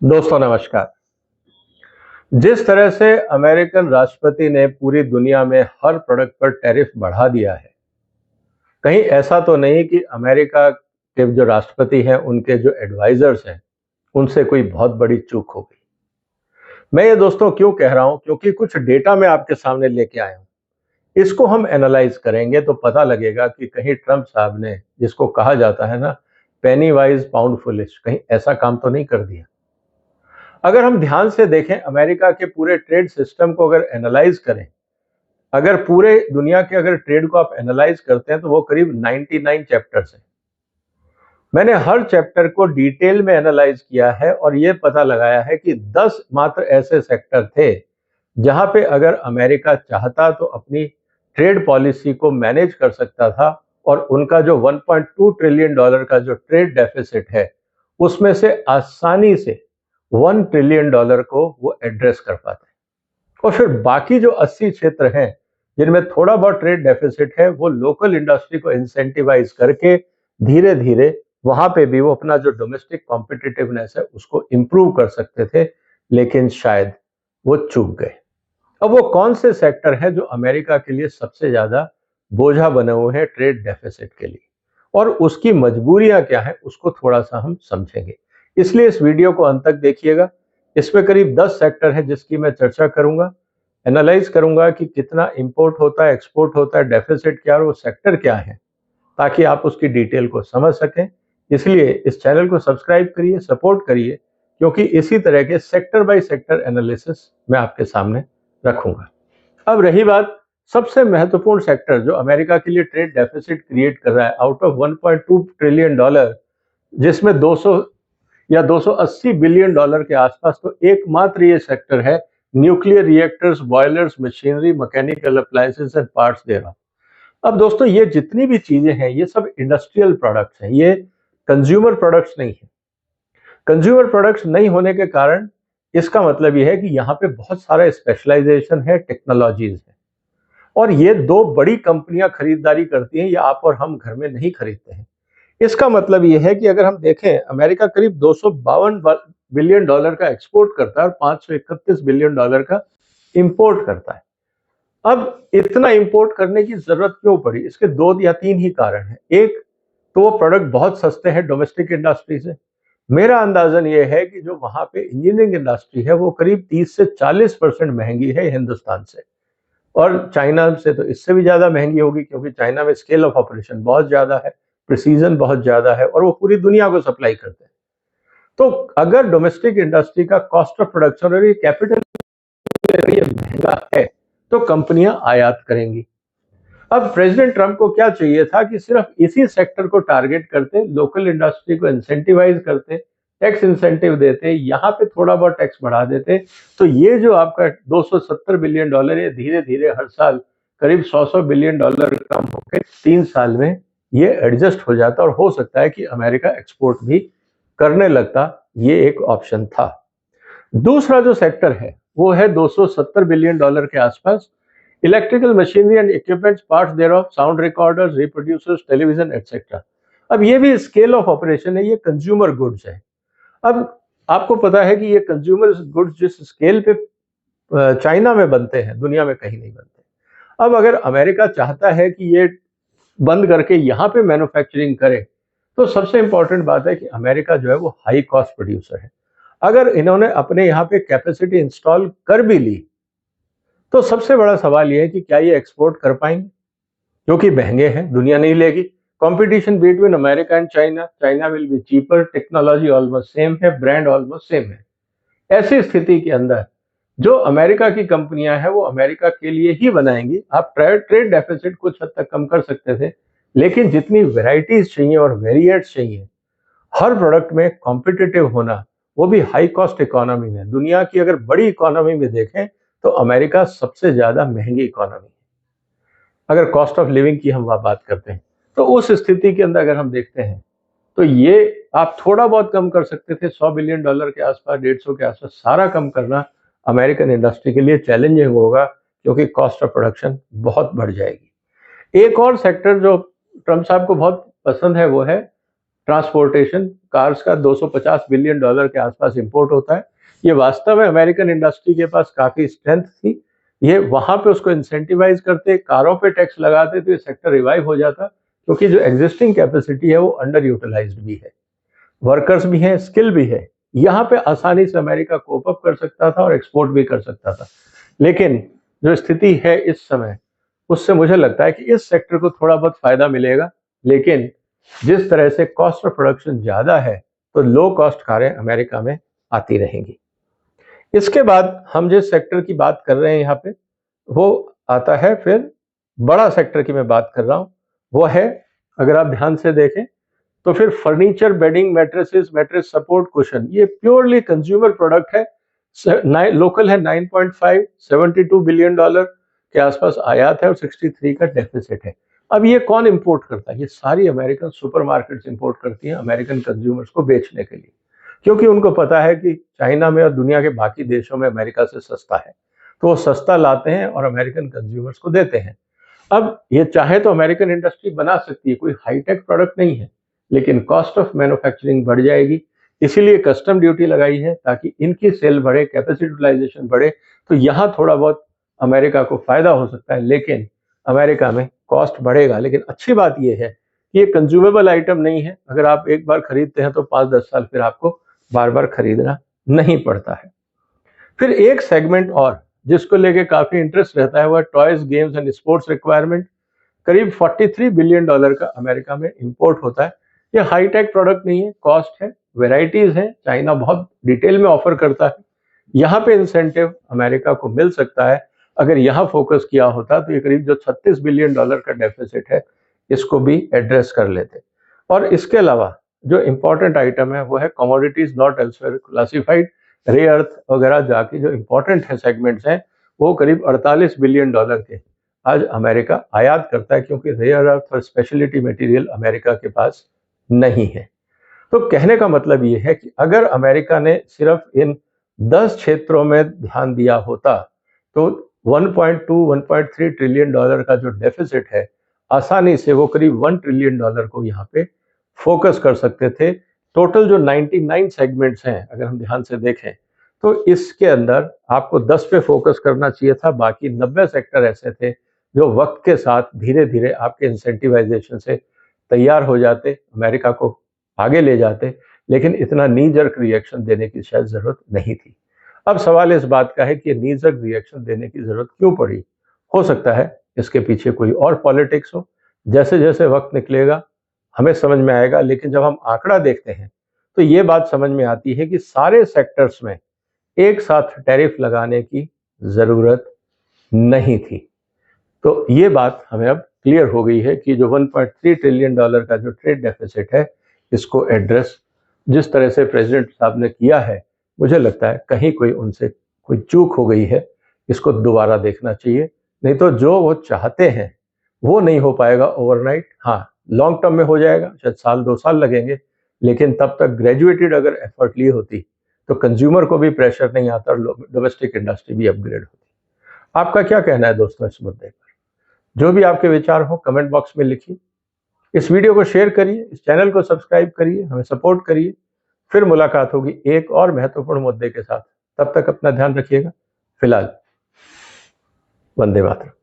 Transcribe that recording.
दोस्तों नमस्कार। जिस तरह से अमेरिकन राष्ट्रपति ने पूरी दुनिया में हर प्रोडक्ट पर टैरिफ बढ़ा दिया है, कहीं ऐसा तो नहीं कि अमेरिका के जो राष्ट्रपति हैं, उनके जो एडवाइजर्स हैं, उनसे कोई बहुत बड़ी चूक हो गई। मैं ये दोस्तों क्यों कह रहा हूं? क्योंकि कुछ डेटा मैं आपके सामने लेके आया हूं। इसको हम एनालाइज करेंगे तो पता लगेगा कि कहीं ट्रंप साहब ने, जिसको कहा जाता है ना, पेनी वाइज पाउंड फुलिश, कहीं ऐसा काम तो नहीं कर दिया। अगर हम ध्यान से देखें, अमेरिका के पूरे ट्रेड सिस्टम को अगर एनालाइज करें, अगर पूरे दुनिया के अगर ट्रेड को आप एनालाइज करते हैं तो वो करीब 99 चैप्टर्स हैं। मैंने हर चैप्टर को डिटेल में एनालाइज किया है और ये पता लगाया है कि 10 मात्र ऐसे सेक्टर थे जहां पे अगर अमेरिका चाहता तो अपनी ट्रेड पॉलिसी को मैनेज कर सकता था और उनका जो 1.2 ट्रिलियन डॉलर का जो ट्रेड डेफिसिट है, उसमें से आसानी से 1 ट्रिलियन डॉलर को वो एड्रेस कर पाते। और फिर बाकी जो 80 क्षेत्र हैं जिनमें थोड़ा बहुत ट्रेड डेफिसिट है, वो लोकल इंडस्ट्री को इंसेंटिवाइज करके धीरे धीरे वहां पे भी वो अपना जो डोमेस्टिक कॉम्पिटिटिवनेस है उसको इंप्रूव कर सकते थे, लेकिन शायद वो चूक गए। अब वो कौन से सेक्टर हैं जो अमेरिका के लिए सबसे ज्यादा बोझा बने हुए हैं ट्रेड डेफिसिट के लिए, और उसकी मजबूरियां क्या है, उसको थोड़ा सा हम समझेंगे। इसलिए इस वीडियो को अंत तक देखिएगा। इसमें करीब 10 सेक्टर है जिसकी मैं चर्चा करूंगा, एनालाइज करूंगा कि कितना इंपोर्ट होता है, एक्सपोर्ट होता है, डेफिसिट क्या और वो सेक्टर क्या है, ताकि आप उसकी डिटेल को समझ सकें। इसलिए इस चैनल को सब्सक्राइब करिए, सपोर्ट करिए, क्योंकि इसी तरह के सेक्टर बाय सेक्टर एनालिसिस मैं आपके सामने रखूंगा। अब रही बात सबसे महत्वपूर्ण सेक्टर जो अमेरिका के लिए ट्रेड डेफिसिट क्रिएट कर रहा है, आउट ऑफ 1.2 ट्रिलियन डॉलर, जिसमें 200 या 280 बिलियन डॉलर के आसपास, तो एकमात्र ये सेक्टर है nuclear reactors, boilers, machinery, mechanical appliances and parts दे रहा। अब दोस्तों ये जितनी भी चीजें हैं ये सब इंडस्ट्रियल प्रोडक्ट्स हैं, ये कंज्यूमर प्रोडक्ट्स नहीं है। कंज्यूमर प्रोडक्ट्स नहीं होने के कारण इसका मतलब ये है कि यहाँ पे बहुत सारा स्पेशलाइजेशन है, टेक्नोलॉजीज है, और ये दो बड़ी कंपनियां खरीदारी करती हैं, ये आप और हम घर में नहीं खरीदते हैं। इसका मतलब ये है कि अगर हम देखें, अमेरिका करीब 252 बिलियन डॉलर का एक्सपोर्ट करता है और 531 बिलियन डॉलर का इंपोर्ट करता है। अब इतना इंपोर्ट करने की जरूरत क्यों पड़ी? इसके दो या तीन ही कारण हैं। एक तो वो प्रोडक्ट बहुत सस्ते हैं डोमेस्टिक इंडस्ट्री से। मेरा अंदाजन ये है कि जो वहां पे इंजीनियरिंग इंडस्ट्री है वो करीब 30 से 40% महंगी है हिंदुस्तान से, और चाइना से तो इससे भी ज्यादा महंगी होगी, क्योंकि चाइना में स्केल ऑफ ऑपरेशन बहुत ज्यादा है, प्रिसीजन बहुत ज्यादा है, और वो पूरी दुनिया को सप्लाई करते हैं। तो अगर डोमेस्टिक इंडस्ट्री का कॉस्ट ऑफ प्रोडक्शन और ये कैपिटल ये महंगा है, तो कंपनियां आयात करेंगी। अब प्रेसिडेंट ट्रंप को क्या चाहिए था कि सिर्फ इसी सेक्टर को टारगेट करते, लोकल इंडस्ट्री को इंसेंटिवाइज करते, टैक्स इंसेंटिव देते, यहाँ पे थोड़ा बहुत टैक्स बढ़ा देते, तो ये जो आपका 270 बिलियन डॉलर है, धीरे धीरे हर साल करीब 100 बिलियन डॉलर कम होकर 3 साल में ये एडजस्ट हो जाता, और हो सकता है कि अमेरिका एक्सपोर्ट भी करने लगता। ये एक ऑप्शन था। दूसरा जो सेक्टर है वो है 270 बिलियन डॉलर के आसपास, electrical machinery and equipments, parts thereof, sound recorders, reproducers, television etcetera. अब ये भी स्केल ऑफ ऑपरेशन है, ये कंज्यूमर गुड्स है। अब आपको पता है कि ये कंज्यूमर गुड्स जिस स्केल पे चाइना में बनते हैं, दुनिया में कहीं नहीं बनते। अब अगर अमेरिका चाहता है कि ये बंद करके यहाँ पे मैन्युफैक्चरिंग करे, तो सबसे इंपॉर्टेंट बात है कि अमेरिका जो है वो हाई कॉस्ट प्रोड्यूसर है। अगर इन्होंने अपने यहाँ पे कैपेसिटी इंस्टॉल कर भी ली, तो सबसे बड़ा सवाल ये है कि क्या ये एक्सपोर्ट कर पाएंगे, क्योंकि महंगे हैं, दुनिया नहीं लेगी। Competition between America and China, China will be cheaper, technology almost same है, ब्रांड ऑलमोस्ट सेम है। ऐसी स्थिति के अंदर जो अमेरिका की कंपनियां हैं वो अमेरिका के लिए ही बनाएंगी। आप ट्रेड डेफिसिट कुछ हद तक कम कर सकते थे, लेकिन जितनी वेराइटीज चाहिए और वेरिएट्स चाहिए हर प्रोडक्ट में कॉम्पिटिटिव होना, वो भी हाई कॉस्ट इकोनॉमी में, दुनिया की अगर बड़ी इकोनॉमी में देखें तो अमेरिका सबसे ज्यादा महंगी इकोनॉमी है अगर कॉस्ट ऑफ लिविंग की हम बात करते हैं। तो उस स्थिति के अंदर अगर हम देखते हैं तो ये आप थोड़ा बहुत कम कर सकते थे, 100 बिलियन डॉलर के आसपास, 150 के आसपास। सारा कम करना अमेरिकन इंडस्ट्री के लिए चैलेंजिंग होगा, क्योंकि कॉस्ट ऑफ प्रोडक्शन बहुत बढ़ जाएगी। एक और सेक्टर जो ट्रंप साहब को बहुत पसंद है वो है ट्रांसपोर्टेशन कार्स का $250 बिलियन के आसपास इंपोर्ट होता है। ये वास्तव में अमेरिकन इंडस्ट्री के पास काफी स्ट्रेंथ थी। ये वहां पे उसको इंसेंटिवाइज करते, कारों पे टैक्स लगाते तो ये सेक्टर रिवाइव हो जाता, क्योंकि जो एग्जिस्टिंग कैपेसिटी है वो अंडर यूटिलाइज्ड भी है, वर्कर्स भी हैं, स्किल भी है। यहाँ पे आसानी से अमेरिका कोप अप कर सकता था और एक्सपोर्ट भी कर सकता था। लेकिन जो स्थिति है इस समय, उससे मुझे लगता है कि इस सेक्टर को थोड़ा बहुत फायदा मिलेगा, लेकिन जिस तरह से कॉस्ट ऑफ प्रोडक्शन ज्यादा है तो लो कॉस्ट कारें अमेरिका में आती रहेंगी। इसके बाद हम जिस सेक्टर की बात कर रहे हैं यहाँ पे, वो आता है फिर बड़ा सेक्टर की मैं बात कर रहा हूँ, वो है, अगर आप ध्यान से देखें तो फिर furniture, bedding, mattresses, mattress support, cushion, ये प्योरली कंज्यूमर प्रोडक्ट है। लोकल है 9.5, $72 बिलियन के आसपास आयात है और 63 का डेफिसिट है। अब ये कौन इंपोर्ट करता है? ये सारी अमेरिकन सुपरमार्केट्स इंपोर्ट करती हैं अमेरिकन कंज्यूमर्स को बेचने के लिए, क्योंकि उनको पता है कि चाइना में और दुनिया के बाकी देशों में अमेरिका से सस्ता है, तो वो सस्ता लाते हैं और अमेरिकन कंज्यूमर्स को देते हैं। अब ये चाहे तो अमेरिकन इंडस्ट्री बना सकती है, कोई हाईटेक प्रोडक्ट नहीं है, लेकिन कॉस्ट ऑफ मैन्युफैक्चरिंग बढ़ जाएगी, इसीलिए कस्टम ड्यूटी लगाई है ताकि इनकी सेल बढ़े, कैपेसिटी यूटिलाइजेशन बढ़े, तो यहाँ थोड़ा बहुत अमेरिका को फायदा हो सकता है, लेकिन अमेरिका में कॉस्ट बढ़ेगा। लेकिन अच्छी बात यह है कि ये कंज्यूमेबल आइटम नहीं है, अगर आप एक बार खरीदते हैं तो 5-10 साल फिर आपको बार बार खरीदना नहीं पड़ता है। फिर एक सेगमेंट और जिसको लेके काफी इंटरेस्ट रहता है वह toys, games and sports requirement. करीब $43 बिलियन का अमेरिका में इंपोर्ट होता है। ये हाईटेक प्रोडक्ट नहीं है, कॉस्ट है, वेराइटीज है, चाइना बहुत डिटेल में ऑफर करता है। यहाँ पे इंसेंटिव अमेरिका को मिल सकता है। अगर यहाँ फोकस किया होता तो ये करीब जो $36 बिलियन का डेफिसिट है, इसको भी एड्रेस कर लेते। और इसके अलावा जो इंपॉर्टेंट आइटम है वो है commodities not elsewhere classified, rare earth वगैरह जाके जो इंपॉर्टेंट है सेगमेंट्स हैं, वो करीब $48 बिलियन के आज अमेरिका आयात करता है, क्योंकि रेयर अर्थ और स्पेशलिटी मटेरियल अमेरिका के पास नहीं है। तो कहने का मतलब ये है कि अगर अमेरिका ने सिर्फ इन 10 क्षेत्रों में ध्यान दिया होता तो 1.3 ट्रिलियन का जो डेफिसिट है, आसानी से वो करीब $1 ट्रिलियन को यहाँ पे फोकस कर सकते थे। टोटल जो 99 सेगमेंट्स हैं, अगर हम ध्यान से देखें तो इसके अंदर आपको 10 पे फोकस करना चाहिए था, बाकी 90 सेक्टर ऐसे थे जो वक्त के साथ धीरे धीरे आपके इंसेंटिवाइजेशन से तैयार हो जाते, अमेरिका को आगे ले जाते, लेकिन इतना नी जर्क रिएक्शन देने की शायद जरूरत नहीं थी। अब सवाल इस बात का है कि नी जर्क रिएक्शन देने की जरूरत क्यों पड़ी? हो सकता है इसके पीछे कोई और पॉलिटिक्स हो। जैसे जैसे वक्त निकलेगा हमें समझ में आएगा, लेकिन जब हम आंकड़ा देखते हैं तो ये बात समझ में आती है कि सारे सेक्टर्स में एक साथ टैरिफ लगाने की जरूरत नहीं थी। तो ये बात हमें अब क्लियर हो गई है कि जो 1.3 ट्रिलियन का जो ट्रेड डेफिसिट है, इसको एड्रेस जिस तरह से प्रेसिडेंट साहब ने किया है, मुझे लगता है कहीं कोई कोई चूक हो गई है, इसको दोबारा देखना चाहिए। नहीं तो जो वो चाहते हैं वो नहीं हो पाएगा ओवरनाइट। हाँ, लॉन्ग टर्म में हो जाएगा, शायद 1-2 साल लगेंगे, लेकिन तब तक ग्रेजुएटेड अगर एफर्ट ली होती तो कंज्यूमर को भी प्रेशर नहीं आता और डोमेस्टिक इंडस्ट्री भी अपग्रेड होती। आपका क्या कहना है दोस्तों इस मुद्दे पर? जो भी आपके विचार हो कमेंट बॉक्स में लिखिए। इस वीडियो को शेयर करिए, इस चैनल को सब्सक्राइब करिए, हमें सपोर्ट करिए। फिर मुलाकात होगी एक और महत्वपूर्ण मुद्दे के साथ। तब तक अपना ध्यान रखिएगा। फिलहाल वंदे मातरम।